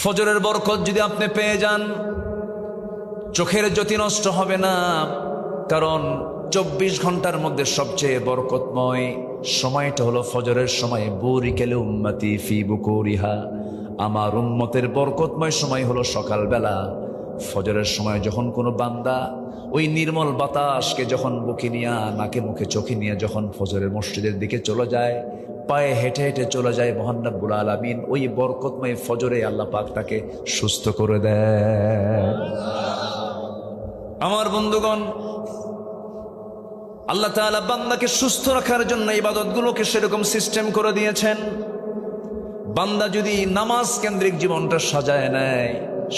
ফজরের বরকত যদি আপনি পেয়ে যান, চোখের জ্যোতি নষ্ট হবে না। কারণ 24 ঘন্টার মধ্যে সবচেয়ে বরকতময় সময়টা হলো ফজরের সময়। বুরিকাল উম্মতি ফি বুকুরিহা, আমার উম্মতের বরকতময় সময় হলো সকালবেলা। ফজরের সময় যখন কোনো বান্দা ওই নির্মল বাতাসকে যখন বুকে নিয়ে, নাকে মুখে চোখে নিয়ে যখন ফজরের মসজিদের দিকে চলে যায়, পায়ে হেঁটে হেঁটে চলে যায়, মহান রব্বুল আলামিন ওই বরকতময় ফজরে আল্লাহ পাক তাকে সুস্থ করে দেয়। আমার বন্ধুগণ, আল্লাহ তাআলা বান্দাকে সুস্থ রাখার জন্য ইবাদতগুলোকে সেরকম সিস্টেম করে দিয়েছেন। বান্দা যদি নামাজ কেন্দ্রিক জীবনটা সাজায় নেয়,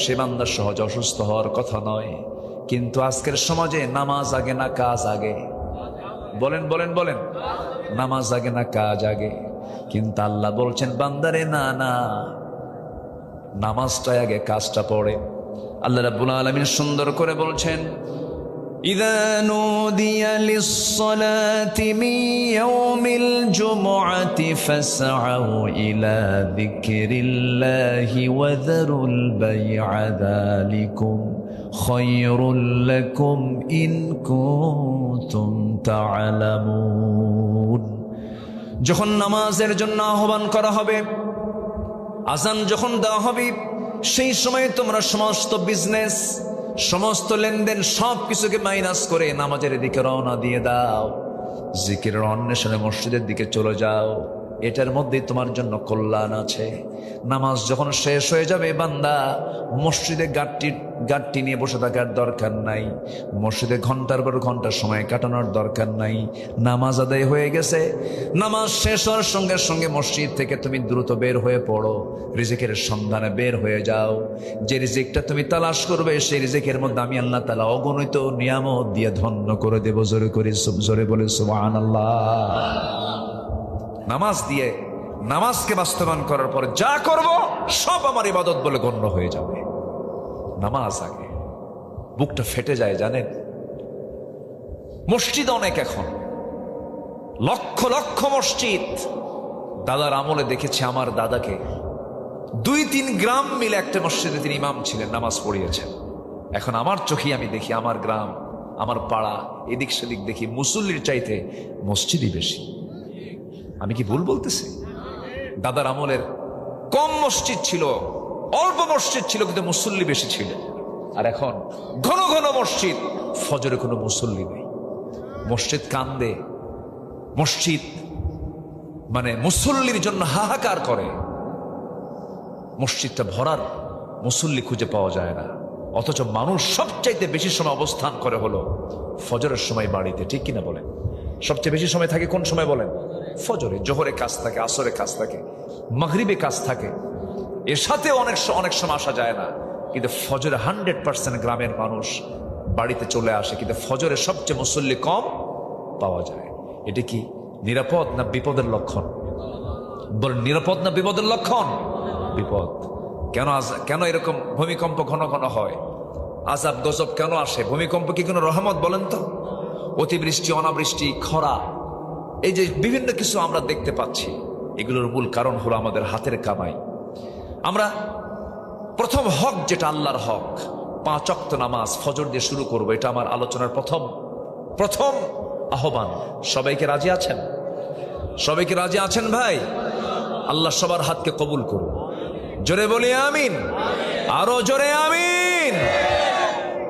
সে বান্দা সহজ অসুস্থ হওয়ার কথা নয়। কিন্তু আজকের সমাজে নামাজ আগে না কাজ আগে? বলেন বলেন বলেন, নামাজ আগে না কাজ আগে? কিন্তু আল্লাহ বলছেন বান্দারে, না না, নামাজটাই আগে, কাজটা পড়ে। আল্লাহ রাব্বুল আলামিন সুন্দর করে বলছেন, ইযা নুদিয়া লিস-সালাতি মিন ইয়াউমিল জুমআতি ফাসআউ ইলা যিকরিল্লাহি ওয়া যারুল বাই'a যালিকুম খায়রুল লাকুম ইন কুনতুম তা'লামুন। যখন নামাজের জন্য আহ্বান করা হবে, আজান যখন দেওয়া হবে, সেই সময় তোমরা সমস্ত বিজনেস, সমস্ত লেনদেন সব কিছুকে মাইনাস করে নামাজের দিকে রওনা দিয়ে দাও। জিকিরের অন্বেষণে মসজিদের দিকে চলে যাও, এটার মধ্যেই তোমার জন্য কল্যাণ আছে। নামাজ যখন শেষ হয়ে যাবে, বান্দা মসজিদে গাটটি নিয়ে বসে থাকার দরকার নাই, মসজিদে ঘন্টার পর ঘন্টা সময় কাটানোর দরকার নাই। নামাজ আদায় হয়ে গেছে, নামাজ শেষ হওয়ার সঙ্গে সঙ্গে মসজিদ থেকে তুমি দ্রুত বের হয়ে পড়ো, রিজিকের সন্ধানে বের হয়ে যাও। যে রিজিকটা তুমি তালাশ করবে, সেই রিজিকের মধ্যে আমি আল্লাহ তাআলা অগণিত নিয়ামত দিয়ে ধন্য করে দেব। জোরে বলে সুবহানাল্লাহ। নামাজ দিয়ে, নামাজকে বাস্তবায়ন করার পর যা করব সব আমার ইবাদত বলে গণ্য হয়ে যাবে। নামাজ আগে। বুকটা ফেটে যায় জানেন, মসজিদ অনেক, এখন লক্ষ লক্ষ মসজিদ। দাদার আমলে দেখেছি, আমার দাদাকে 2-3 গ্রাম মিলে একটা মসজিদে তিনি ইমাম ছিলেন, নামাজ পড়িয়েছেন। এখন আমার চোখে আমি দেখি, আমার গ্রাম, আমার পাড়া, এদিক সেদিক দেখি মুসল্লির চাইতে মসজিদই বেশি। আমি কি ভুল বলতেছি? দাদার আমলের কম মসজিদ ছিল, অল্প মসজিদ ছিল, কিন্তু মুসল্লি বেশি ছিল। আর এখন ঘন ঘন মসজিদ, ফজরে কোনো মুসল্লি নেই। মসজিদ কান্দে, মসজিদ মানে মুসল্লির জন্য হাহাকার করে। মসজিদটা ভরার মুসল্লি খুঁজে পাওয়া যায় না, অথচ মানুষ সবচাইতে বেশি সময় অবস্থান করে হলো ফজরের সময় বাড়িতে। ঠিক কিনা বলেন? সবচেয়ে বেশি সময় থাকে কোন সময় বলেন? ফজরে। জোহরে কাজ থাকে, আসরে কাজ থাকে, মাগরিবে কাজ থাকে, এর সাথে অনেক সময় আসা যায় না। কিন্তু ফজরে 100% গ্রামের মানুষ বাড়িতে চলে আসে, কিন্তু ফজরে সবচেয়ে মুসল্লি কম পাওয়া যায়। এটা কি নিরাপদ না বিপদের লক্ষণ? বলেন, নিরাপদ না বিপদের লক্ষণ? বিপদ। কেন এরকম ভূমিকম্প ঘন ঘন হয়? আযাব গজব কেন আসে? ভূমিকম্প কি কোনো রহমত? বলেন তো। অতিবৃষ্টি, অনাবৃষ্টি, খরা, এই যে বিভিন্ন কিছু আমরা দেখতে পাচ্ছি, এগুলোর মূল কারণ হলো আমাদের হাতের কামাই। আমরা প্রথম হক, যেটা আল্লাহর হক, 5 ওয়াক্ত নামাজ ফজর দিয়ে শুরু করব। এটা আমার আলোচনার প্রথম আহ্বান। সবাইকে রাজি আছেন? সবাইকে রাজি আছেন ভাই? আল্লাহ সবার হাতকে কবুল করুন। জোরে বলি আমিন, আরো জোরে আমিন।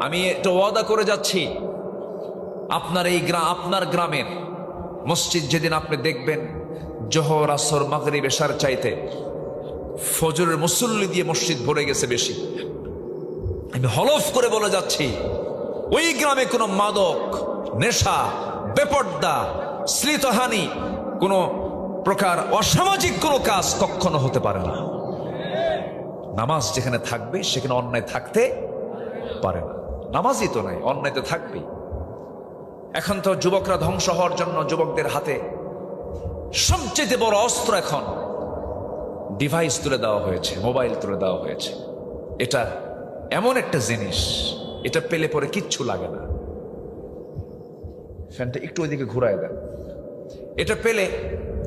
আমি এটা ওয়াদা করে যাচ্ছি, আপনার গ্রামের মসজিদ যেদিন আপনি দেখবেন জোহর, আসর, মাগরিব, এশার চাইতে ফজরের মুসল্লি দিয়ে মসজিদ ভরে গেছে বেশি, আমি হলফ করে বলে যাচ্ছি, ওই গ্রামে কোনো মাদক, নেশা, বেপর্দা, শ্লীলতাহানি, কোনো প্রকার অসামাজিক কোনো কাজ কখনো হতে পারে না। নামাজ যেখানে থাকবে সেখানে অন্যায় থাকতে পারে না। নামাজই তো নাই, অন্যায় তো থাকবেই। এখন তো যুবকরা ধ্বংস হওয়ার জন্য যুবকদের হাতে সবচেয়ে বড় অস্ত্র এখন ডিভাইস তুলে দেওয়া হয়েছে, মোবাইল তুলে দেওয়া হয়েছে। এটা এমন একটা জিনিস, এটা পেলে পরে কিচ্ছু লাগে না। ফ্যানটা একটু ওইদিকে ঘুরায় দেন, এটা পেলে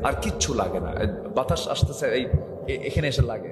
আর কিচ্ছু লাগে না। বাতাস আসতেছে, এখানে এসে লাগে।